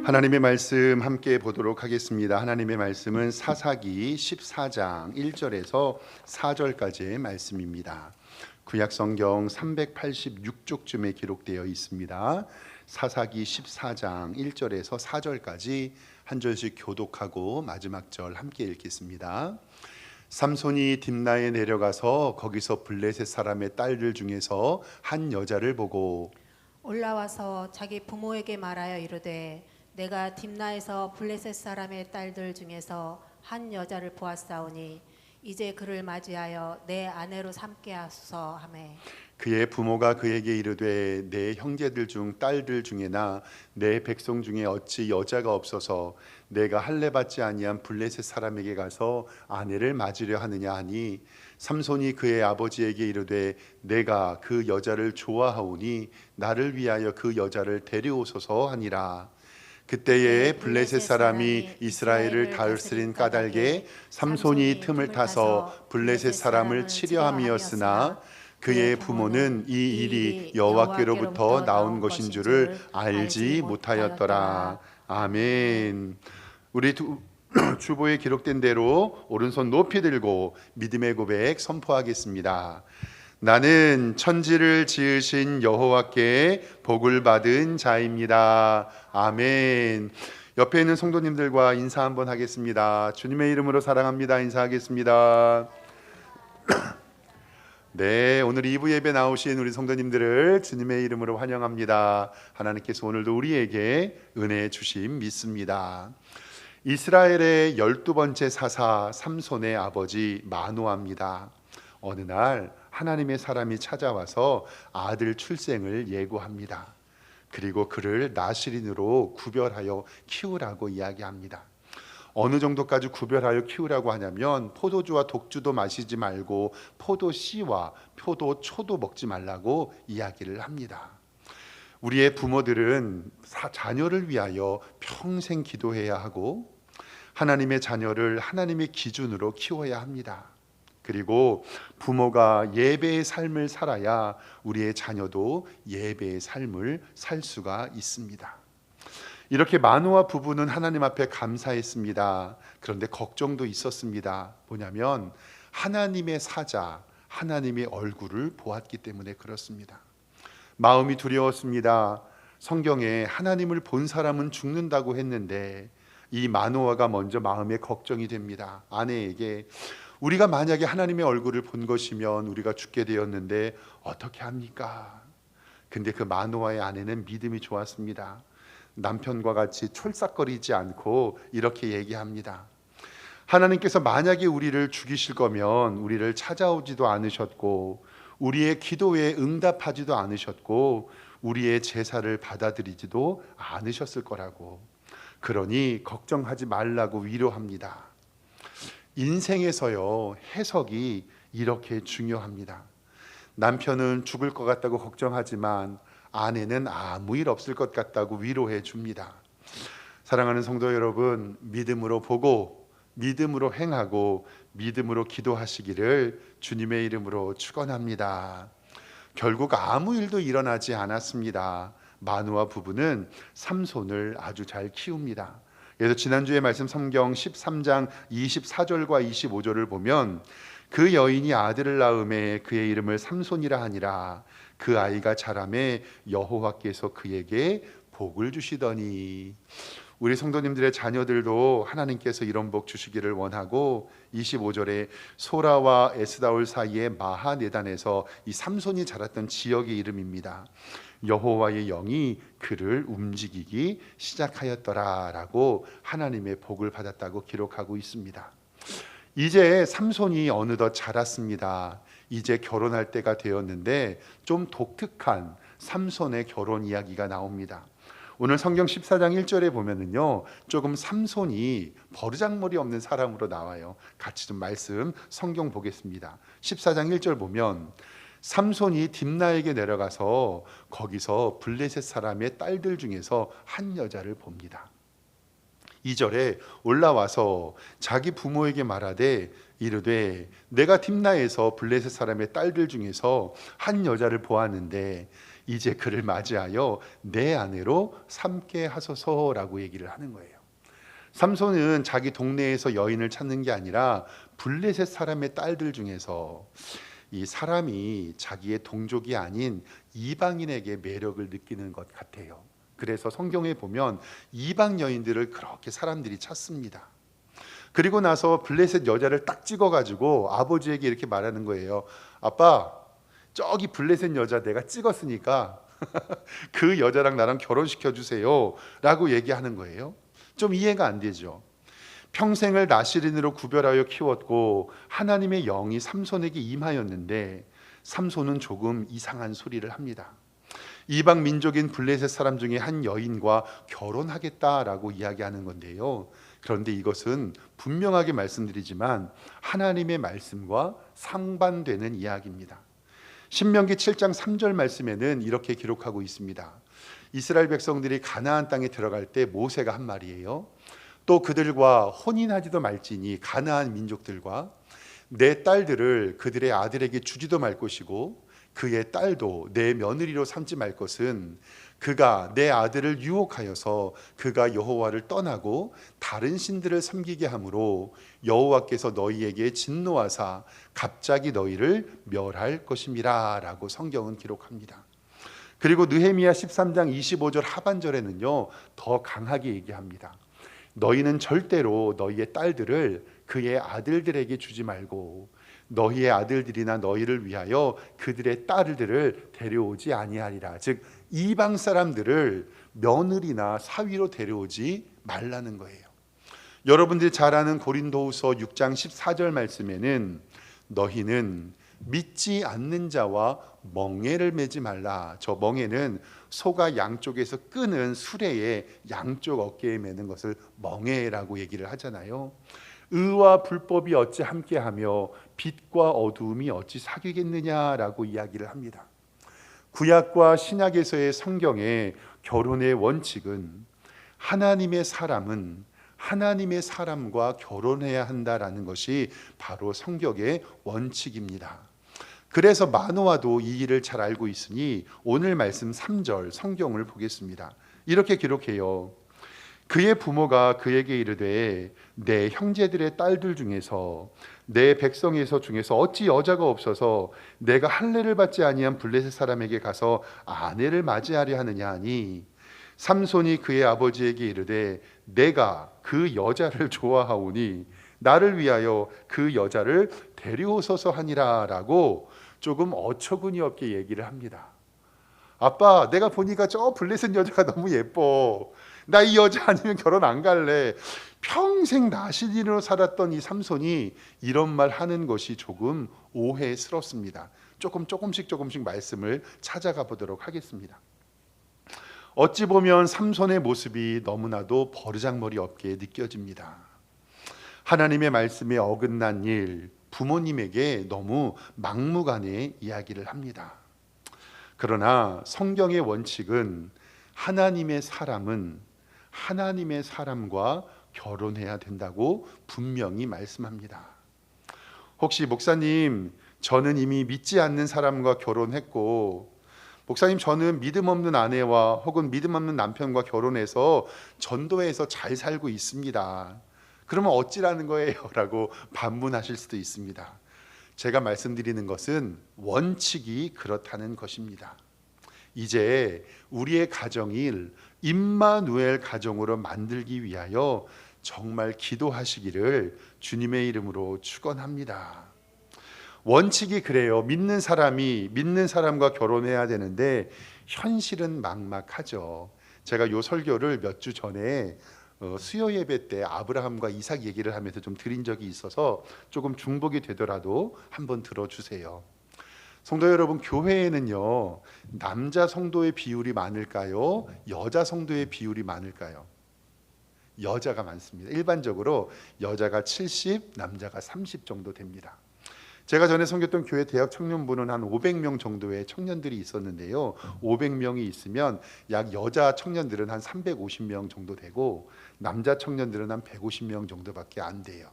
하나님의 말씀 함께 보도록 하겠습니다. 하나님의 말씀은 사사기 14장 1절에서 4절까지의 말씀입니다. 구약 성경 386쪽쯤에 기록되어 있습니다. 사사기 14장 1절에서 4절까지 한 절씩 교독하고 마지막 절 함께 읽겠습니다. 삼손이 딥나에 내려가서 거기서 블레셋 사람의 딸들 중에서 한 여자를 보고 올라와서 자기 부모에게 말하여 이르되 내가 딥나에서 블레셋 사람의 딸들 중에서 한 여자를 보았사오니 이제 그를 맞이하여 내 아내로 삼게 하소서 하매 그의 부모가 그에게 이르되 내 형제들 중 딸들 중에나 내 백성 중에 어찌 여자가 없어서 내가 할례 받지 아니한 블레셋 사람에게 가서 아내를 맞으려 하느냐 하니 삼손이 그의 아버지에게 이르되 내가 그 여자를 좋아하오니 나를 위하여 그 여자를 데려오소서 하니라. 그때에 블레셋 사람이 이스라엘을 다스린 까닭에 삼손이 틈을 타서 블레셋 사람을 치려 함이었으나 그의 부모는 이 일이 여호와께로부터 나온 것인 줄을 알지 못하였더라. 아멘. 우리 주보에 기록된 대로 오른손 높이 들고 믿음의 고백 선포하겠습니다. 나는 천지를 지으신 여호와께 복을 받은 자입니다. 아멘. 옆에 있는 성도님들과 인사 한번 하겠습니다. 주님의 이름으로 사랑합니다. 인사하겠습니다. 네, 오늘 2부 예배 나오신 우리 성도님들을 주님의 이름으로 환영합니다. 하나님께서 오늘도 우리에게 은혜 주심 믿습니다. 이스라엘의 12번째 사사 삼손의 아버지 마노아입니다. 어느 날 하나님의 사람이 찾아와서 아들 출생을 예고합니다. 그리고 그를 나실인으로 구별하여 키우라고 이야기합니다. 어느 정도까지 구별하여 키우라고 하냐면 포도주와 독주도 마시지 말고 포도씨와 포도초도 먹지 말라고 이야기를 합니다. 우리의 부모들은 자녀를 위하여 평생 기도해야 하고 하나님의 자녀를 하나님의 기준으로 키워야 합니다. 그리고 부모가 예배의 삶을 살아야 우리의 자녀도 예배의 삶을 살 수가 있습니다. 이렇게 마노아 부부는 하나님 앞에 감사했습니다. 그런데 걱정도 있었습니다. 뭐냐면 하나님의 사자, 하나님의 얼굴을 보았기 때문에 그렇습니다. 마음이 두려웠습니다. 성경에 하나님을 본 사람은 죽는다고 했는데 이 마노아가 먼저 마음에 걱정이 됩니다. 아내에게 우리가 만약에 하나님의 얼굴을 본 것이면 우리가 죽게 되었는데 어떻게 합니까? 근데 그 마노아의 아내는 믿음이 좋았습니다. 남편과 같이 촐싹거리지 않고 이렇게 얘기합니다. 하나님께서 만약에 우리를 죽이실 거면 우리를 찾아오지도 않으셨고 우리의 기도에 응답하지도 않으셨고 우리의 제사를 받아들이지도 않으셨을 거라고. 그러니 걱정하지 말라고 위로합니다. 인생에서요, 해석이 이렇게 중요합니다. 남편은 죽을 것 같다고 걱정하지만 아내는 아무 일 없을 것 같다고 위로해 줍니다. 사랑하는 성도 여러분, 믿음으로 보고 믿음으로 행하고 믿음으로 기도하시기를 주님의 이름으로 축원합니다. 결국 아무 일도 일어나지 않았습니다. 마노아 부부는 삼손을 아주 잘 키웁니다. 그래서 지난주에 말씀 성경 13장 24절과 25절을 보면 그 여인이 아들을 낳음에 그의 이름을 삼손이라 하니라. 그 아이가 자라매 여호와께서 그에게 복을 주시더니. 우리 성도님들의 자녀들도 하나님께서 이런 복 주시기를 원하고 25절에 소라와 에스다올 사이의 마하네단에서 이 삼손이 자랐던 지역의 이름입니다. 여호와의 영이 그를 움직이기 시작하였더라라고 하나님의 복을 받았다고 기록하고 있습니다. 이제 삼손이 어느덧 자랐습니다. 이제 결혼할 때가 되었는데 좀 독특한 삼손의 결혼 이야기가 나옵니다. 오늘 성경 14장 1절에 보면은요, 조금 삼손이 버르장머리 없는 사람으로 나와요. 같이 좀 말씀 성경 보겠습니다. 14장 1절 보면 삼손이 딥나에게 내려가서 거기서 블레셋 사람의 딸들 중에서 한 여자를 봅니다. 2절에 올라와서 자기 부모에게 말하되 이르되 내가 딥나에서 블레셋 사람의 딸들 중에서 한 여자를 보았는데 이제 그를 맞이하여 내 아내로 삼게 하소서라고 얘기를 하는 거예요. 삼손은 자기 동네에서 여인을 찾는 게 아니라 블레셋 사람의 딸들 중에서 이 사람이 자기의 동족이 아닌 이방인에게 매력을 느끼는 것 같아요. 그래서 성경에 보면 이방 여인들을 그렇게 사람들이 찾습니다. 그리고 나서 블레셋 여자를 딱 찍어가지고 아버지에게 이렇게 말하는 거예요. 아빠, 저기 블레셋 여자 내가 찍었으니까 그 여자랑 나랑 결혼시켜 주세요 라고 얘기하는 거예요. 좀 이해가 안 되죠. 평생을 나시린으로 구별하여 키웠고 하나님의 영이 삼손에게 임하였는데 삼손은 조금 이상한 소리를 합니다. 이방 민족인 블레셋 사람 중에 한 여인과 결혼하겠다라고 이야기하는 건데요. 그런데 이것은 분명하게 말씀드리지만 하나님의 말씀과 상반되는 이야기입니다. 신명기 7장 3절 말씀에는 이렇게 기록하고 있습니다. 이스라엘 백성들이 가나안 땅에 들어갈 때 모세가 한 말이에요. 또 그들과 혼인하지도 말지니 가나안 민족들과 내 딸들을 그들의 아들에게 주지도 말 것이고 그의 딸도 내 며느리로 삼지 말 것은 그가 내 아들을 유혹하여서 그가 여호와를 떠나고 다른 신들을 섬기게 하므로 여호와께서 너희에게 진노하사 갑자기 너희를 멸할 것임이라 라고 성경은 기록합니다. 그리고 느헤미야 13장 25절 하반절에는요 더 강하게 얘기합니다. 너희는 절대로 너희의 딸들을 그의 아들들에게 주지 말고 너희의 아들들이나 너희를 위하여 그들의 딸들을 데려오지 아니하리라. 즉 이방 사람들을 며느리나 사위로 데려오지 말라는 거예요. 여러분들이 잘 아는 고린도후서 6장 14절 말씀에는 너희는 믿지 않는 자와 멍에를 매지 말라. 저 멍에는 소가 양쪽에서 끄는 수레의 양쪽 어깨에 매는 것을 멍에라고 얘기를 하잖아요. 의와 불법이 어찌 함께하며 빛과 어두움이 어찌 사귀겠느냐라고 이야기를 합니다. 구약과 신약에서의 성경의 결혼의 원칙은 하나님의 사람은 하나님의 사람과 결혼해야 한다라는 것이 바로 성경의 원칙입니다. 그래서 마노아도 이 일을 잘 알고 있으니 오늘 말씀 3절 성경을 보겠습니다. 이렇게 기록해요. 그의 부모가 그에게 이르되 내 형제들의 딸들 중에서 내 백성에서 중에서 어찌 여자가 없어서 내가 할례를 받지 아니한 블레셋 사람에게 가서 아내를 맞이하려 하느냐 하니 삼손이 그의 아버지에게 이르되 내가 그 여자를 좋아하오니 나를 위하여 그 여자를 데려오소서 하니라 라고 조금 어처구니 없게 얘기를 합니다. 아빠, 내가 보니까 저 블레셋 여자가 너무 예뻐. 나 이 여자 아니면 결혼 안 갈래. 평생 나시린으로 살았던 이 삼손이 이런 말 하는 것이 조금 오해스럽습니다. 조금씩 말씀을 찾아가 보도록 하겠습니다. 어찌 보면 삼손의 모습이 너무나도 버르장머리 없게 느껴집니다. 하나님의 말씀에 어긋난 일, 부모님에게 너무 막무가내 이야기를 합니다. 그러나 성경의 원칙은 하나님의 사람은 하나님의 사람과 결혼해야 된다고 분명히 말씀합니다. 혹시 목사님, 저는 이미 믿지 않는 사람과 결혼했고, 목사님, 저는 믿음 없는 아내와 혹은 믿음 없는 남편과 결혼해서 전도해서 잘 살고 있습니다. 그러면 어찌라는 거예요? 라고 반문하실 수도 있습니다. 제가 말씀드리는 것은 원칙이 그렇다는 것입니다. 이제 우리의 가정을 임마누엘 가정으로 만들기 위하여 정말 기도하시기를 주님의 이름으로 축원합니다. 원칙이 그래요. 믿는 사람이 믿는 사람과 결혼해야 되는데 현실은 막막하죠. 제가 요 설교를 몇 주 전에 수요 예배 때 아브라함과 이삭 얘기를 하면서 좀 드린 적이 있어서 조금 중복이 되더라도 한번 들어주세요. 성도 여러분, 교회에는요 남자 성도의 비율이 많을까요? 여자 성도의 비율이 많을까요? 여자가 많습니다. 일반적으로 여자가 70, 남자가 30 정도 됩니다. 제가 전에 섬겼던 교회 대학 청년부는 한 500명 정도의 청년들이 있었는데요. 500명이 있으면 약 여자 청년들은 한 350명 정도 되고 남자 청년들은 한 150명 정도밖에 안 돼요.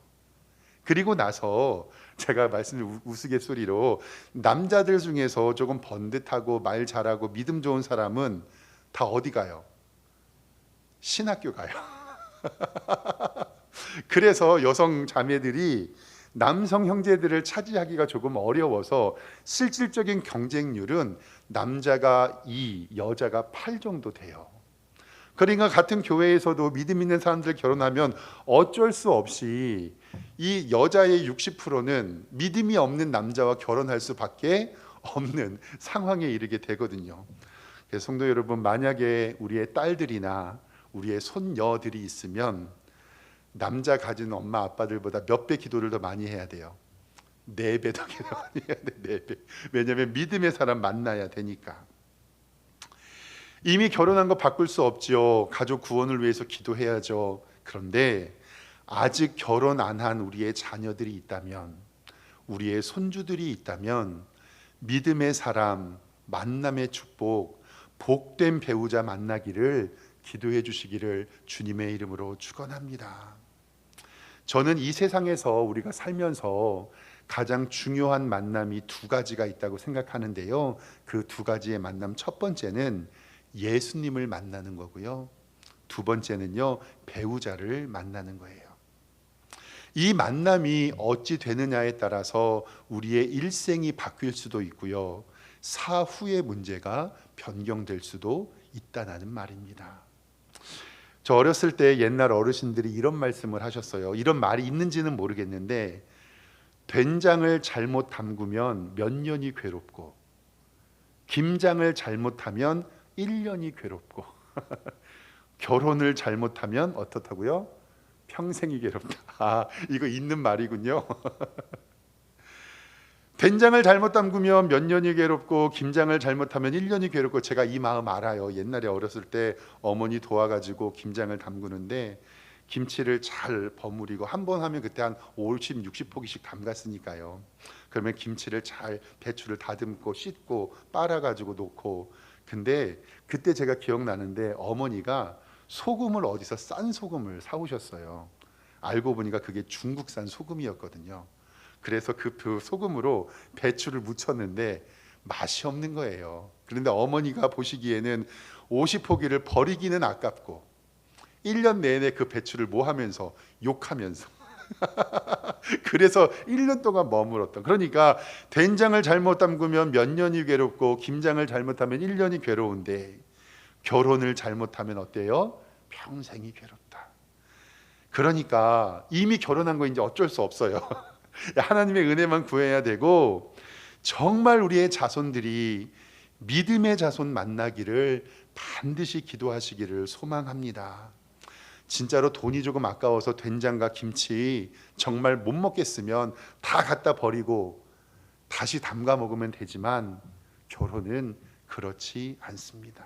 그리고 나서 제가 말씀을 우스갯소리로 남자들 중에서 조금 번듯하고 말 잘하고 믿음 좋은 사람은 다 어디 가요? 신학교 가요. 그래서 여성 자매들이 남성 형제들을 차지하기가 조금 어려워서 실질적인 경쟁률은 남자가 2, 여자가 8 정도 돼요. 그러니까 같은 교회에서도 믿음 있는 사람들 결혼하면 어쩔 수 없이 이 여자의 60%는 믿음이 없는 남자와 결혼할 수밖에 없는 상황에 이르게 되거든요. 그래서 성도 여러분, 만약에 우리의 딸들이나 우리의 손녀들이 있으면 남자 가진 엄마 아빠들보다 몇 배 기도를 더 많이 해야 돼요. 4배 더 기도 많이 해야 돼. 4배. 왜냐하면 믿음의 사람 만나야 되니까. 이미 결혼한 거 바꿀 수 없지요. 가족 구원을 위해서 기도해야죠. 그런데 아직 결혼 안 한 우리의 자녀들이 있다면, 우리의 손주들이 있다면 믿음의 사람, 만남의 축복, 복된 배우자 만나기를 기도해 주시기를 주님의 이름으로 축원합니다. 저는 이 세상에서 우리가 살면서 가장 중요한 만남이 2가지가 있다고 생각하는데요. 그 2가지의 만남, 첫 번째는 예수님을 만나는 거고요. 2번째는요, 배우자를 만나는 거예요. 이 만남이 어찌 되느냐에 따라서 우리의 일생이 바뀔 수도 있고요, 사후의 문제가 변경될 수도 있다는 말입니다. 저 어렸을 때 옛날 어르신들이 이런 말씀을 하셨어요. 이런 말이 있는지는 모르겠는데, 된장을 잘못 담그면 몇 년이 괴롭고 김장을 잘못하면 1년이 괴롭고 결혼을 잘못하면 어떻다고요? 평생이 괴롭다. 이거 있는 말이군요. 된장을 잘못 담그면 몇 년이 괴롭고 김장을 잘못하면 1년이 괴롭고, 제가 이 마음 알아요. 옛날에 어렸을 때 어머니 도와가지고 김장을 담그는데 김치를 잘 버무리고 한 번 하면 그때 한 50, 60포기씩 담갔으니까요. 그러면 김치를 잘, 배추를 다듬고 씻고 빨아가지고 놓고, 근데 그때 제가 기억나는데 어머니가 소금을 어디서 싼 소금을 사오셨어요. 알고 보니까 그게 중국산 소금이었거든요. 그래서 그 소금으로 배추를 무쳤는데 맛이 없는 거예요. 그런데 어머니가 보시기에는 50포기를 버리기는 아깝고 1년 내내 그 배추를 뭐 하면서? 욕하면서 그래서 1년 동안 머물었던. 그러니까 된장을 잘못 담그면 몇 년이 괴롭고 김장을 잘못하면 1년이 괴로운데 결혼을 잘못하면 어때요? 평생이 괴롭다. 그러니까 이미 결혼한 거 이제 어쩔 수 없어요. 하나님의 은혜만 구해야 되고, 정말 우리의 자손들이 믿음의 자손 만나기를 반드시 기도하시기를 소망합니다. 진짜로 돈이 조금 아까워서 된장과 김치 정말 못 먹겠으면 다 갖다 버리고 다시 담가 먹으면 되지만 결혼은 그렇지 않습니다.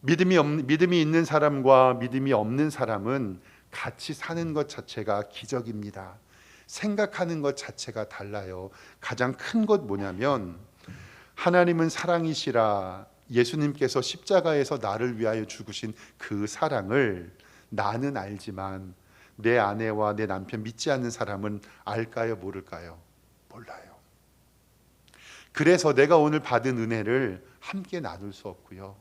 믿음이 있는 사람과 믿음이 없는 사람은 같이 사는 것 자체가 기적입니다. 생각하는 것 자체가 달라요. 가장 큰 것 뭐냐면, 하나님은 사랑이시라, 예수님께서 십자가에서 나를 위하여 죽으신 그 사랑을 나는 알지만 내 아내와 내 남편 믿지 않는 사람은 알까요, 모를까요? 몰라요. 그래서 내가 오늘 받은 은혜를 함께 나눌 수 없고요,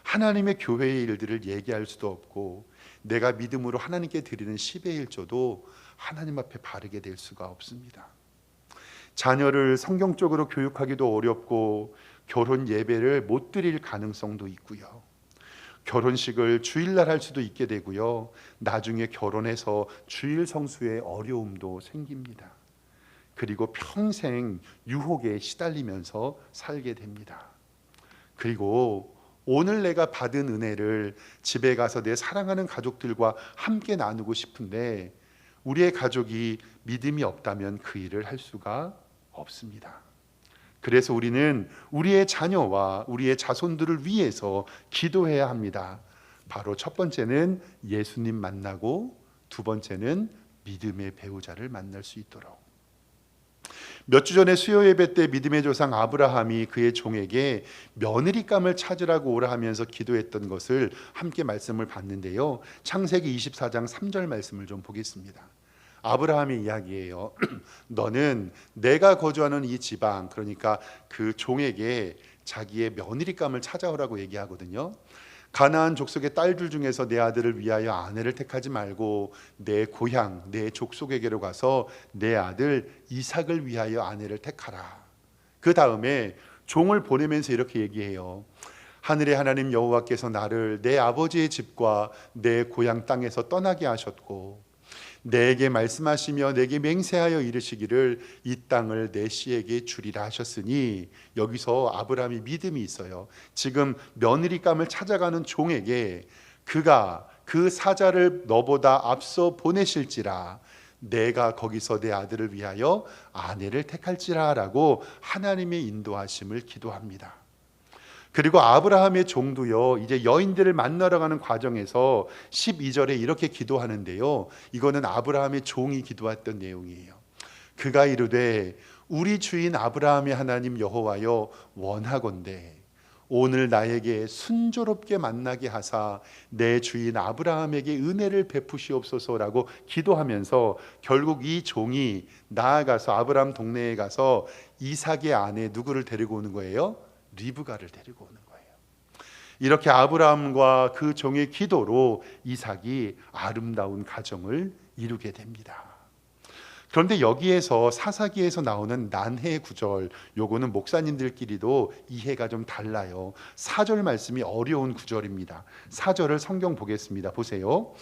하나님의 교회의 일들을 얘기할 수도 없고, 내가 믿음으로 하나님께 드리는 10의 1조도 하나님 앞에 바르게 될 수가 없습니다. 자녀를 성경적으로 교육하기도 어렵고 결혼 예배를 못 드릴 가능성도 있고요, 결혼식을 주일날 할 수도 있게 되고요, 나중에 결혼해서 주일 성수에 어려움도 생깁니다. 그리고 평생 유혹에 시달리면서 살게 됩니다. 그리고 오늘 내가 받은 은혜를 집에 가서 내 사랑하는 가족들과 함께 나누고 싶은데 우리의 가족이 믿음이 없다면 그 일을 할 수가 없습니다. 그래서 우리는 우리의 자녀와 우리의 자손들을 위해서 기도해야 합니다. 바로 첫 번째는 예수님 만나고, 두 번째는 믿음의 배우자를 만날 수 있도록. 몇 주 전에 수요 예배 때 믿음의 조상 아브라함이 그의 종에게 며느리감을 찾으라고 오라 하면서 기도했던 것을 함께 말씀을 봤는데요, 창세기 24장 3절 말씀을 좀 보겠습니다. 아브라함의 이야기예요. 너는 내가 거주하는 이 지방, 그러니까 그 종에게 자기의 며느리감을 찾아오라고 얘기하거든요. 가나안 족속의 딸들 중에서 내 아들을 위하여 아내를 택하지 말고 내 고향, 내 족속에게로 가서 내 아들 이삭을 위하여 아내를 택하라. 그 다음에 종을 보내면서 이렇게 얘기해요. 하늘의 하나님 여호와께서 나를 내 아버지의 집과 내 고향 땅에서 떠나게 하셨고 내게 말씀하시며 내게 맹세하여 이르시기를 이 땅을 내 씨에게 주리라 하셨으니, 여기서 아브라함이 믿음이 있어요. 지금 며느리감을 찾아가는 종에게 그가 그 사자를 너보다 앞서 보내실지라 내가 거기서 내 아들을 위하여 아내를 택할지라 라고 하나님의 인도하심을 기도합니다. 그리고 아브라함의 종도요, 이제 여인들을 만나러 가는 과정에서 12절에 이렇게 기도하는데요, 이거는 아브라함의 종이 기도했던 내용이에요. 그가 이르되 우리 주인 아브라함의 하나님 여호와여, 원하건대 오늘 나에게 순조롭게 만나게 하사 내 주인 아브라함에게 은혜를 베푸시옵소서라고 기도하면서 결국 이 종이 나아가서 아브라함 동네에 가서 이삭의 아내 누구를 데리고 오는 거예요? 리브가를 데리고 오는 거예요. 이렇게 아브라함과 그 종의 기도로 이삭이 아름다운 가정을 이루게 됩니다. 그런데 여기에서 사사기에서 나오는 난해 구절, 요거는 목사님들끼리도 이해가 좀 달라요. 4절 말씀이 어려운 구절입니다. 4절을 성경 보겠습니다. 보세요.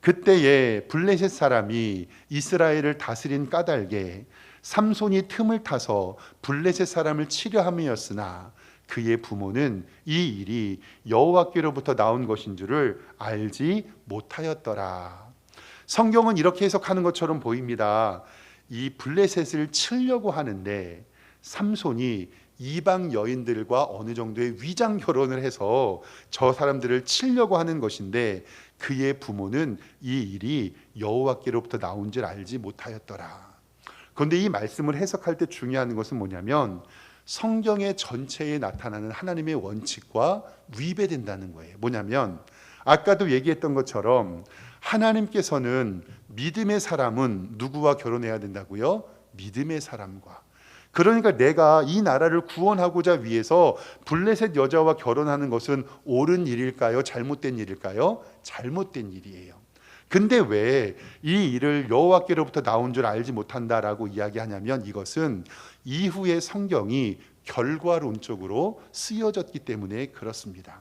그때에 블레셋 사람이 이스라엘을 다스린 까닭에 삼손이 틈을 타서 블레셋 사람을 치려 함이었으나 그의 부모는 이 일이 여호와께로부터 나온 것인 줄을 알지 못하였더라. 성경은 이렇게 해석하는 것처럼 보입니다. 이 블레셋을 치려고 하는데 삼손이 이방 여인들과 어느 정도의 위장 결혼을 해서 저 사람들을 치려고 하는 것인데 그의 부모는 이 일이 여호와께로부터 나온 줄 알지 못하였더라. 그런데 이 말씀을 해석할 때 중요한 것은 뭐냐면 성경의 전체에 나타나는 하나님의 원칙과 위배된다는 거예요. 뭐냐면 아까도 얘기했던 것처럼 하나님께서는 믿음의 사람은 누구와 결혼해야 된다고요? 믿음의 사람과. 그러니까 내가 이 나라를 구원하고자 위해서 블레셋 여자와 결혼하는 것은 옳은 일일까요? 잘못된 일일까요? 잘못된 일이에요. 근데 왜 이 일을 여호와께로부터 나온 줄 알지 못한다라고 이야기하냐면 이것은 이후에 성경이 결과론적으로 쓰여졌기 때문에 그렇습니다.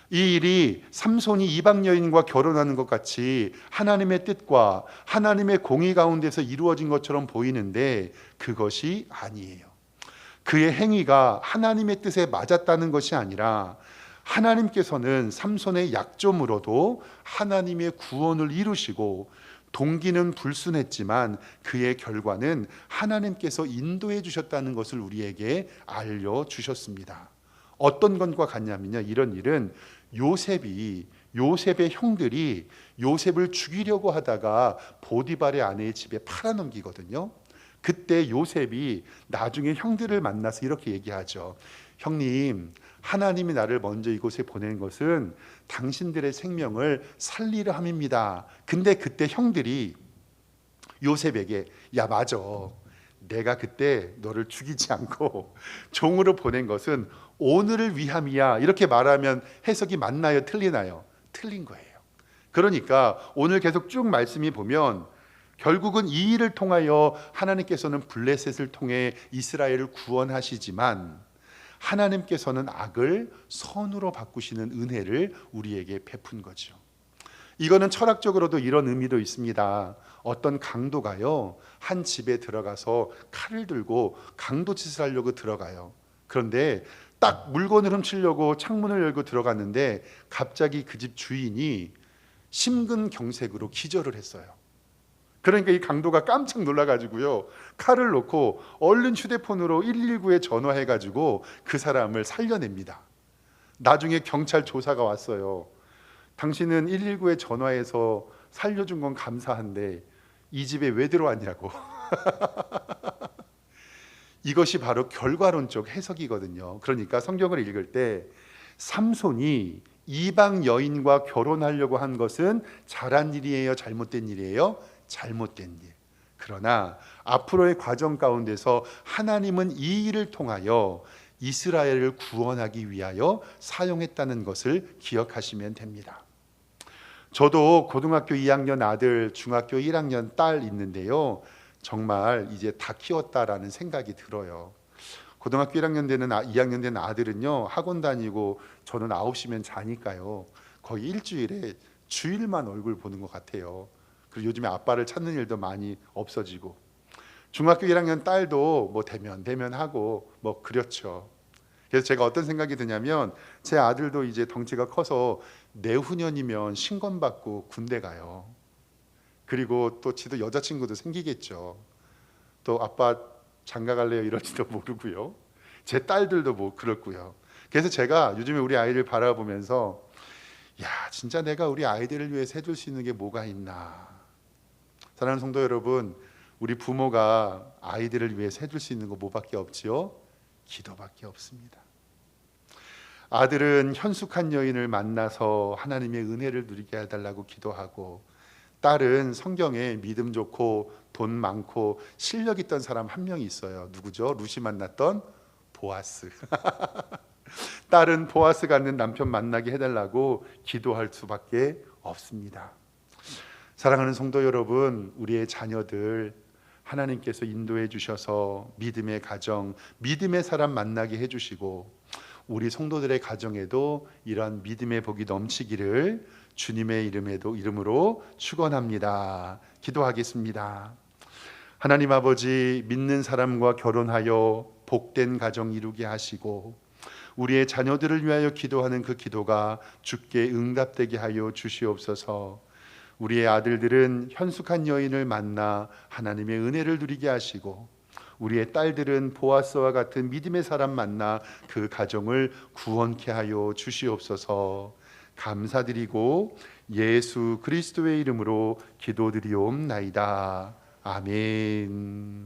이 일이 삼손이 이방 여인과 결혼하는 것 같이 하나님의 뜻과 하나님의 공의 가운데서 이루어진 것처럼 보이는데 그것이 아니에요. 그의 행위가 하나님의 뜻에 맞았다는 것이 아니라 하나님께서는 삼손의 약점으로도 하나님의 구원을 이루시고 동기는 불순했지만 그의 결과는 하나님께서 인도해 주셨다는 것을 우리에게 알려주셨습니다. 어떤 것과 같냐면요, 이런 일은 요셉의 형들이 요셉을 죽이려고 하다가 보디발의 아내의 집에 팔아넘기거든요. 그때 요셉이 나중에 형들을 만나서 이렇게 얘기하죠. 형님, 하나님이 나를 먼저 이곳에 보낸 것은 당신들의 생명을 살리려 함입니다. 근데 그때 형들이 요셉에게 야 맞아, 내가 그때 너를 죽이지 않고 종으로 보낸 것은 오늘을 위함이야, 이렇게 말하면 해석이 맞나요? 틀리나요? 틀린 거예요. 그러니까 오늘 계속 쭉 말씀이 보면 결국은 이 일을 통하여 하나님께서는 블레셋을 통해 이스라엘을 구원하시지만 하나님께서는 악을 선으로 바꾸시는 은혜를 우리에게 베푼 거죠. 이거는 철학적으로도 이런 의미도 있습니다. 어떤 강도가요, 한 집에 들어가서 칼을 들고 강도짓을 하려고 들어가요. 그런데 딱 물건을 훔치려고 창문을 열고 들어갔는데 갑자기 그 집 주인이 심근경색으로 기절을 했어요. 그러니까 이 강도가 깜짝 놀라가지고요, 칼을 놓고 얼른 휴대폰으로 119에 전화해가지고 그 사람을 살려냅니다. 나중에 경찰 조사가 왔어요. 당신은 119에 전화해서 살려준 건 감사한데 이 집에 왜 들어왔냐고. 이것이 바로 결과론적 해석이거든요. 그러니까 성경을 읽을 때 삼손이 이방 여인과 결혼하려고 한 것은 잘한 일이에요? 잘못된 일이에요? 잘못된 일. 그러나 앞으로의 과정 가운데서 하나님은 이 일을 통하여 이스라엘을 구원하기 위하여 사용했다는 것을 기억하시면 됩니다. 저도 고등학교 2학년 아들, 중학교 1학년 딸 있는데요. 정말 이제 다 키웠다라는 생각이 들어요. 고등학교 1학년 되는 2학년 된 아들은요, 학원 다니고 저는 9시면 자니까요. 거의 일주일에 주일만 얼굴 보는 것 같아요. 그리고 요즘에 아빠를 찾는 일도 많이 없어지고, 중학교 1학년 딸도 뭐 대면하고 뭐 그렇죠. 그래서 제가 어떤 생각이 드냐면, 제 아들도 이제 덩치가 커서 내후년이면 신검받고 군대 가요. 그리고 또 지도 여자친구도 생기겠죠. 또 아빠 장가 갈래요 이럴지도 모르고요. 제 딸들도 뭐 그렇고요. 그래서 제가 요즘에 우리 아이를 바라보면서, 야, 진짜 내가 우리 아이들을 위해서 해줄 수 있는 게 뭐가 있나. 사랑하는 성도 여러분, 우리 부모가 아이들을 위해서 해줄 수 있는 거 뭐밖에 없지요? 기도밖에 없습니다. 아들은 현숙한 여인을 만나서 하나님의 은혜를 누리게 해달라고 기도하고, 딸은 성경에 믿음 좋고 돈 많고 실력 있던 사람 한 명이 있어요. 누구죠? 루시 만났던 보아스. 딸은 보아스 같은 남편 만나게 해달라고 기도할 수밖에 없습니다. 사랑하는 성도 여러분, 우리의 자녀들 하나님께서 인도해 주셔서 믿음의 가정, 믿음의 사람 만나게 해주시고, 우리 성도들의 가정에도 이러한 믿음의 복이 넘치기를 주님의 이름으로 축원합니다. 기도하겠습니다. 하나님 아버지, 믿는 사람과 결혼하여 복된 가정 이루게 하시고, 우리의 자녀들을 위하여 기도하는 그 기도가 주께 응답되게 하여 주시옵소서. 우리의 아들들은 현숙한 여인을 만나 하나님의 은혜를 누리게 하시고, 우리의 딸들은 보아스와 같은 믿음의 사람 만나 그 가정을 구원케 하여 주시옵소서. 감사드리고 예수 그리스도의 이름으로 기도드리옵나이다. 아멘.